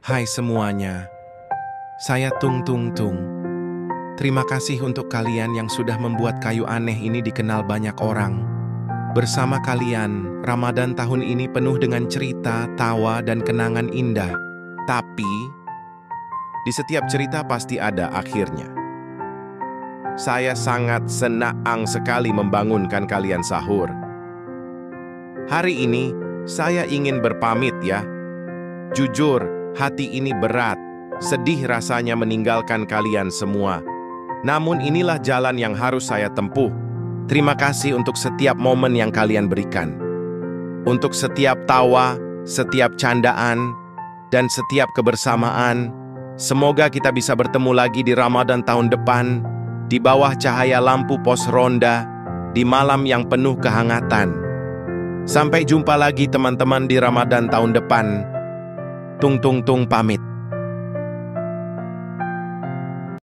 Hai semuanya, saya Tung Tung Tung. Terima kasih untuk kalian yang sudah membuat kayu aneh ini dikenal banyak orang. Bersama kalian, Ramadan tahun ini penuh dengan cerita, tawa, dan kenangan indah. Tapi, di setiap cerita pasti ada akhirnya. Saya sangat senang sekali membangunkan kalian sahur. Hari ini, saya ingin berpamit ya. Jujur, hati ini berat, sedih rasanya meninggalkan kalian semua. Namun inilah jalan yang harus saya tempuh. Terima kasih untuk setiap momen yang kalian berikan. Untuk setiap tawa, setiap candaan, dan setiap kebersamaan. Semoga kita bisa bertemu lagi di Ramadan tahun depan, di bawah cahaya lampu pos ronda, di malam yang penuh kehangatan. Sampai jumpa lagi teman-teman di Ramadan tahun depan. Tung Tung Tung pamit.